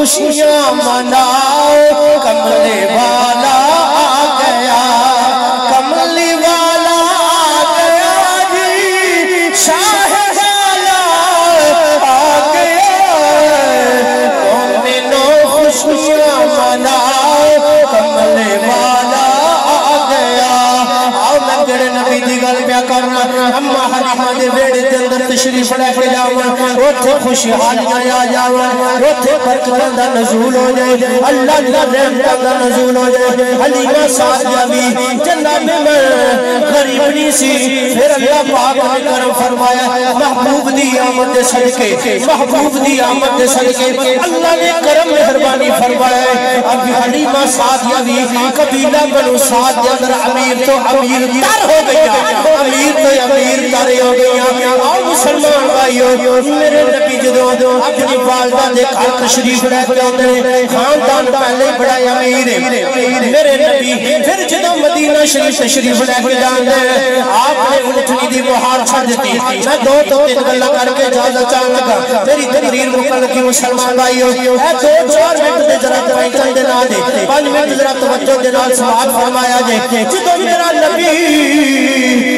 خوشیاں مناؤ کملے والا آ گیا کملی والا آ گیا جی شاہ والا آ گیا مومنوں خوشیاں مناؤ کملے والا آ گیا آؤ میں تیرے نبی دی گل پیا کرنا اما حلیمہ دے ویڑے دے اندر تشریف لے کے جاواں اوتھے خوشحالیاں آ جاواں اوتھے برکتاں دا نزول ہو جائے اللہ دی رحمتاں دا نزول ہو جائے حلیمہ سعدیہ بھی جناب میں غریب نہیں سی پھر اللہ پاک نے کرم فرمایا محبوب دی آمد دے صدقے محبوب دی آمد دے صدقے اللہ نے کرم مہربانی فرمایا اب حلیمہ سعدیہ بھی قبیلہ بنو سعد دے اندر امیر تو امیر تر ہو گیا امیر تو امیر تر ہو گیا آؤ مسلمان بھائیو میرے نبی جدو اپنی والدہ دے گھر تشریف لے کے آتے ہیں خاندان پہلے بڑا امیر ہے میرے نبی پھر جدو مدینہ شریف تشریف لے کے جاتے ہیں آپ نے اونٹنی دی بہار چھڑ دیتی میں دو تین گلا کر کے اجازت چاہوں لگا میری تقریر مکمل کی مسلمان بھائیو اے دو چار منٹ دے ذرا توجہ دے نال دے 5 منٹ ذرا توجہ دے نال سماعت فرمایا جے جدو میرا نبی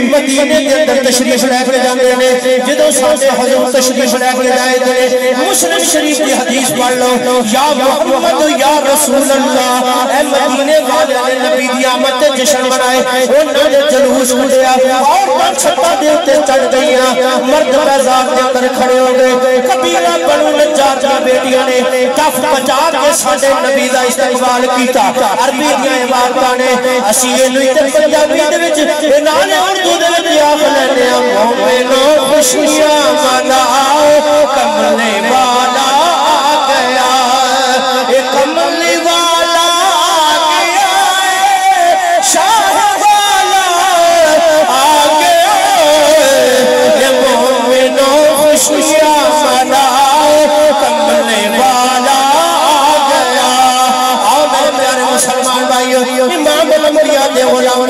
مدینے کے اندر تشریف لے کے جاتے ہیں جدو سامنے حضور تشریف لے کے جائے تھے مسلم شریف کی حدیث پڑھ لو یا محمد یا رسول اللہ اے مدینے والے نبی دی آمد تے جشن منائے انہوں نے جلوس اٹھیا اور چھتا دے اتے چڑھ گئیاں مرد بیزار دے اندر کھڑے ہو گئے قبیلہ بنو نجار دی بیٹیاں نے ٹف بچا کے ساڈے نبی دا استقبال کیتا عربی دی عبارتاں نے اسی اینویں تے پنجابی دے وچ نال اردو دے وچ آکھ لیندے ہاں مومنوں خوشیاں مناؤ کملے والا آ گیا اے کملی والا آ گیا شاہ والا آ گیا اے مومنوں خوشیاں مناؤ کملے والا آ گیا آؤ میرے پیارے مسلمان بھائیو امام الانبیاء دے غلام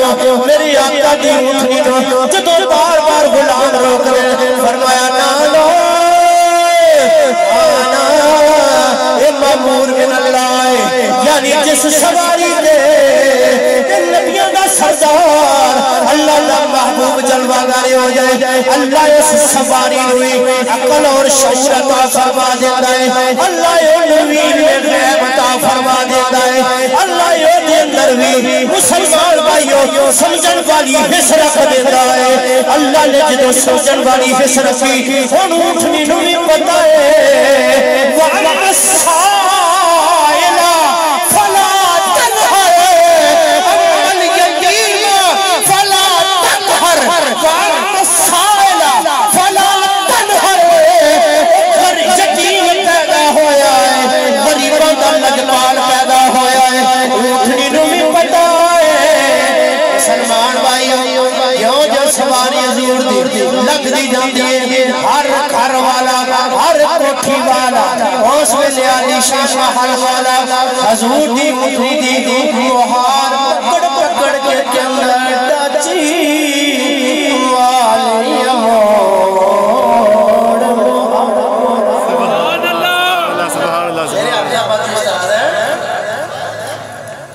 میری آقا دی اونٹنی نو جدو بار بار غلام روک رہے فرمایا نانو مامور من اللہ یعنی جس سواری دے نبیوں دا سردار اللہ اللہ محبوب جلوہ گارے ہو جائے اللہ اس سواری ہوئی عقل اور شعور عطا فرما دیتا ہے اللہ یہ نویر میں غیب عطا فرما دیتا ہے اللہ یہ اندر بھی مسلمان بھائیوں سمجھن والی حس رکھ دیتا ہے اللہ نے جدو سمجھن والی حس رکھی ان اٹھنی نوی بتائے وَعَلَى السَّائِلَ فَلَا تَنْهَرْ أَمَّا الْيَتِيمَ فَلَا تَقْهَرْ وَعَلَى السَّائِلَ فَلَا تَنْهَرْ گھر یتیم پیدا ہویا ہے غریبوں دا لجپال پیدا ہویا ہے اٹھنی نوی بتائے سلمان بھائی یوں جو سواری حضور دی لگ دی جاندی ہے ہر گھر والا ہر کوٹھی والا اس میں لیالی شاہ محل والا حضور دی مٹھی دی مہار پکڑ پکڑ کے اندر ڈاچی والی موڑ سبحان اللہ سبحان اللہ میرے اپنے آباد میں جا رہے ہیں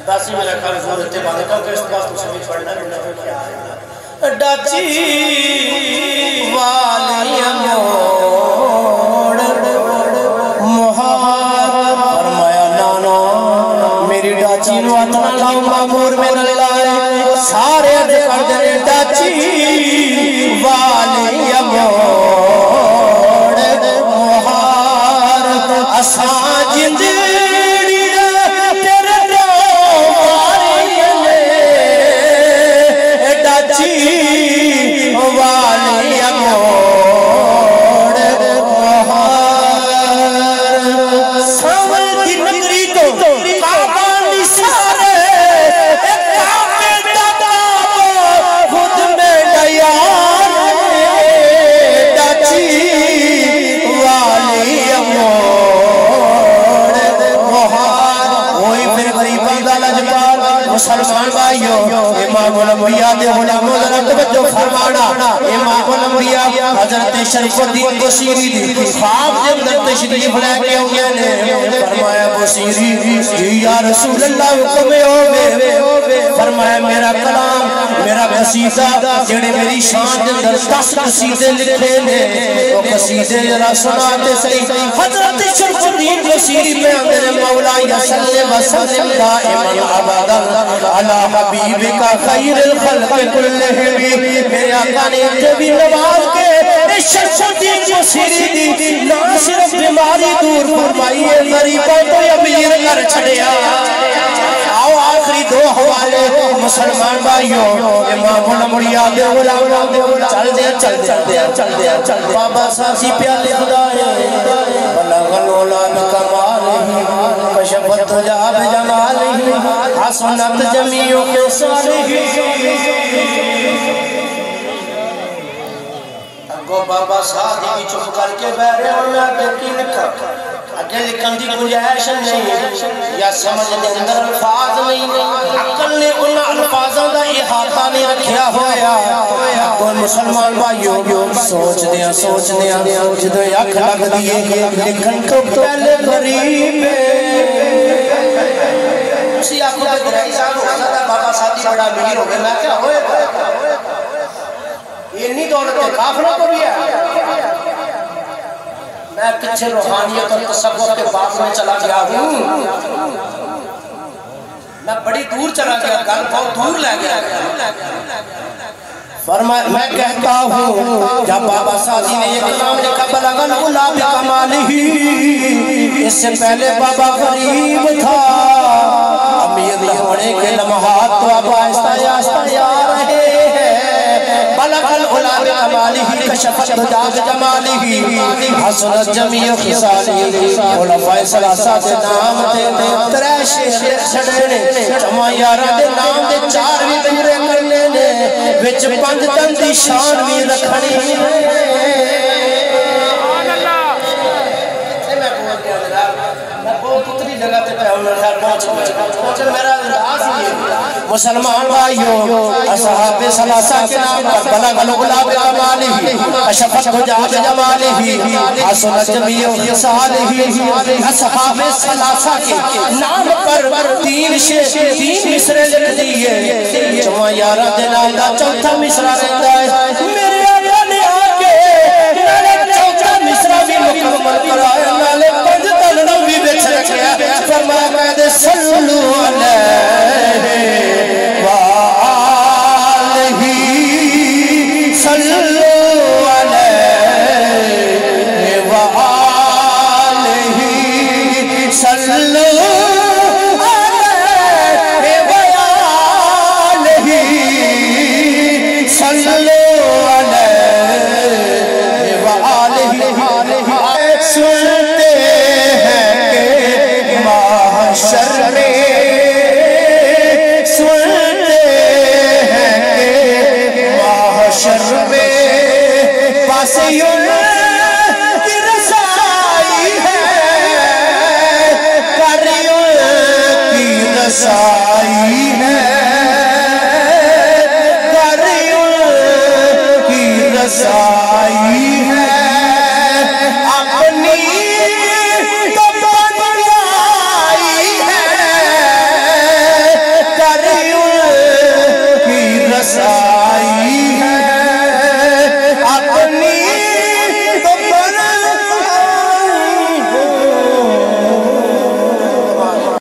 داسی میرا کار حضور اتباہ کا کہ اس پاس تو سمیت پڑھنا ڈاچی والی موڑ مہار فرمایا نانا میری ڈاچی نو اتنا لاؤ مامور میں نہ لائے سارے دے کر دے ڈاچی والی موڑ مہار اساں جندی مسلمان بھائیو امام الانبیاء دے غلاموں ذرا توجہ فرمانا امام الانبیاء حضرت شریف الدین بصیری دی خواب دے اندر تشریف لے کے ہوئے نے فرمایا بصیری یا رسول اللہ حکم ہوئے فرمایا میرا کلام میرا قصیدہ جڑے میری شان دے اندر 10 قصیدے لکھے نے وہ قصیدے ذرا سناتے صحیح حضرت شرف الدین بصیری میں میرے مولا یا صلی وسلم دائما ابدا علی حبیبک خیر الخلق کلہم میرے آقا نے جب نواز کے شرف الدین بصیری دی نہ صرف بیماری دور فرمائی ہے غریبوں کو امیر کر چھڑیا آؤ آخری دو حوالے مسلمان بھائیوں امام الانبیاء دے غلام چل دیا بابا ساسی پیالے خدا ہے بلغ العلا بکمالہ کشفت تجا بجمالہ حسنت جمیع خصالہ اگو بابا سادی بھی چپ کر کے بیرے اور میں آگے کی لکھا اگے لکھن دی گنجائش نہیں یا سمجھ دے اندر الفاظ نہیں عقل نے ان الفاظوں دا احاطہ نہیں رکھیا ہویا کوئی مسلمان بھائیوں سوچ دیا جدو اکھ لگ دیئے لکھن تو پہلے غریب اسی آنکھوں پہ گرائی صاحب ہو سکتا بابا ساتھی بڑا امیر ہو گئے میں کیا ہوئے یہ نہیں دولت ہے کافروں کو بھی ہے میں پیچھے روحانیت اور تصوف کے باب میں چلا گیا ہوں میں بڑی دور چلا گیا گل بہت دور لے گیا فرمایا میں کہتا ہوں جب بابا سازی نے یہ کلام لکھا بلغ العلا بکمالہ اس سے پہلے بابا غریب تھا امیر ہونے کے لمحات تو اب آہستہ آہستہ آ رہے ہیں بلغ العلا بکمالہ کشفت تجا بجمالہ حسنت جمیع خصالہ خلفائے ثلاثہ دے نام دے ترے شیر چھڑنے جمع یارہ دے نام دے 4 بھی پورے کرنے نے وچ 5 تن دی شان بھی رکھنی مسلمان بھائیوں اصحاب ثلاثہ کے نام پر بلغ العلا بکمالہ کشفت تجا بجمالہ حسنت جمیع خصالہ اصحاب ثلاثہ کے نام پر 3 مصرے لکھ دیئے جمع یارہ دے نام دا 4تھا مصرہ رہتا ہے میرے آقا نے آکے نالے 4تھا مصرہ بھی مکمل کرایا نالے 5 تن بھی بچ رکھیا فرمایا میں صلو علیہ وآلہ صلو علیہ وآلہ صلو